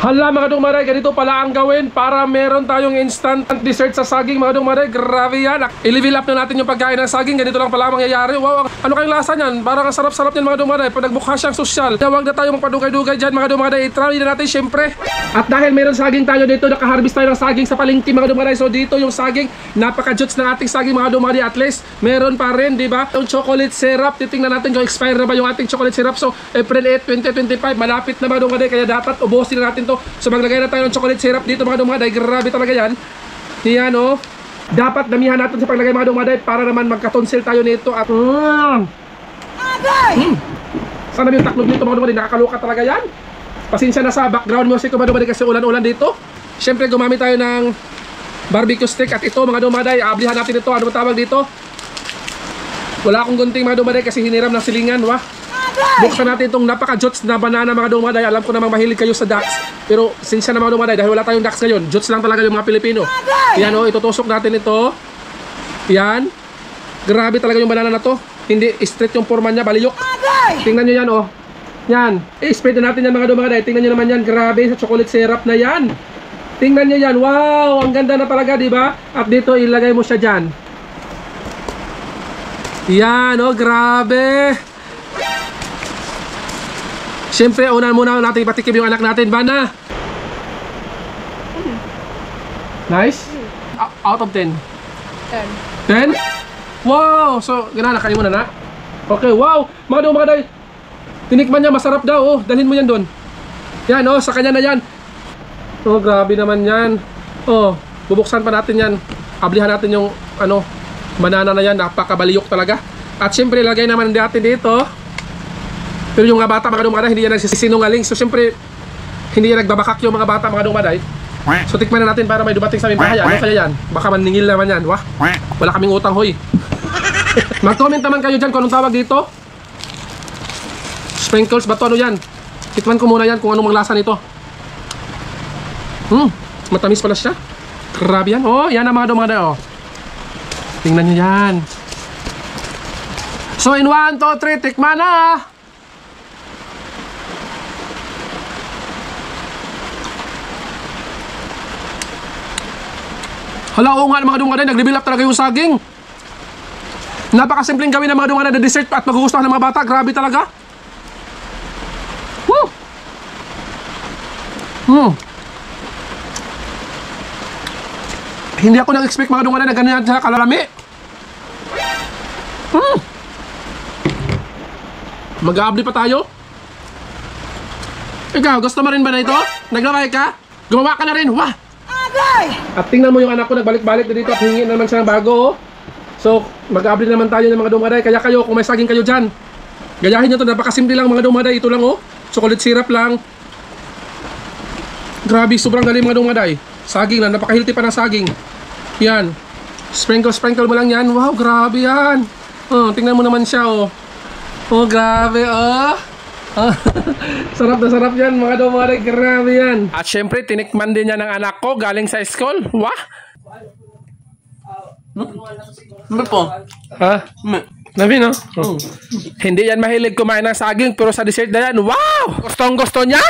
Hala mga dumare, ganito pala ang gawin para meron tayong instant dessert sa saging mga dumare. Grabe yan. I-level up na natin yung pagkain ng saging. Ganito lang pala ang mangyayari. Wow, ano kayong lasa niyan? Parang ang sarap-sarap niyan mga dumare. Pag nagmukha siyang sosyal. Huwag na tayo magpadugay-dugay dyan mga dumare. I-try na natin syempre. At dahil meron saging tayo dito, nakaharvest tayo ng saging sa palengke mga dumare. So dito yung saging, napaka-juts ng ating saging mga dumare. At least meron pa rin, di ba? Yung chocolate syrup, titingnan natin kung expire na ba yung ating chocolate syrup. So April 8, 2025, malapit na mga dumare. Kaya dapat ubusin na natin to. So maglagay na tayo ng chocolate syrup dito mga dumaday. Grabe talaga yan. Yan oh. Dapat damihan natin sa paglagay mga dumaday para naman magkatonsil tayo nito. At sana yung taklob nito mga dumaday. Nakakaluka talaga yan. Pasensya na sa background music mga dumaday kasi ulan-ulan dito. Siyempre gumamit tayo ng barbecue stick. At ito mga dumaday, ablihan natin ito. Ano ba tawag dito? Wala akong gunting mga dumaday kasi hiniram ng silingan. Wah. Buksan natin itong napaka-jots na banana mga dumaday. Alam ko namang mahilig kayo sa ducks. Pero sinsya na mga dumaday dahil wala tayong ducks ngayon. Jots lang talaga yung mga Pilipino. Yan o, itutusok natin ito. Yan. Grabe talaga yung banana na to. Hindi straight yung forma niya, baliyok. Tingnan nyo yan o. Yan. I-spread na natin yan mga dumaday. Tingnan nyo naman yan. Grabe sa chocolate syrup na yan. Tingnan nyo yan. Wow, ang ganda na talaga, diba? At dito ilagay mo siya dyan. Yan o, grabe. Siyempre, unahan muna natin ipatikim yung anak natin. Bana! Nice? Out of 10? 10. 10? Wow! So, ganana, kain mo na na. Okay, wow! Mga dumaday, tinikman niya, masarap daw. Oh, dalhin mo yan doon. Yan, oh, sa kanya na yan. Oh, grabe naman yan. Oh, bubuksan pa natin yan. Ablihan natin yung, ano, banana na yan. Napakabaliyok talaga. At siyempre, lagay naman natin dito. Pero yung mga bata mga dumaday, hindi yan nagsisinungaling. So siyempre, hindi yan nagbabakak yung mga bata mga dumaday. So tikman na natin para may dumating sa aming bahay. Ano kaya yan? Baka maningil naman yan. Wah, wala kaming utang hoy. Mag-comment naman kayo dyan kung anong tawag dito. Sprinkles ba to? Ano yan? Tikman ko muna yan kung anong maglasa nito. Matamis pala siya. Grabe yan. Oh, yan ang mga dumaday. Oh, tingnan nyo yan. So in 1, 2, 3, tikman na. Hala, oo nga mga dumaday, nag-level up talaga yung saging. Napakasimpleng gawin ng mga dumaday na dessert at magugustuhan ng mga bata. Grabe talaga. Hindi ako nag-expect mga dumaday na ganyan sa kalalami. Mag-aabli pa tayo. Ikaw, gusto mo rin ba na ito? Naglaway ka? Gumawa ka na rin. Wah! At tingnan mo yung anak ko, nagbalik-balik na dito at hingin naman siya ng bago. So, mag-aabli naman tayo ng mga dumaday. Kaya kayo, kung may saging kayo dyan, gayahin nyo ito. Napakasimple lang mga dumaday. Ito lang oh, chocolate syrup lang. Grabe, sobrang galing mga dumaday. Saging lang, napaka-healthy pa ng saging. Yan, sprinkle mo lang yan. Wow, grabe yan. Oh, tingnan mo naman siya oh. Oh, grabe oh. Sarap na sarap yan mga dumaday, grabe yan. At syempre tinikman din niya ng anak ko galing sa school. Wah. Ano po? Ha? Nabi no? Hindi yan mahilig kumain ng saging pero sa dessert na yan, wow! Gustong gusto niya?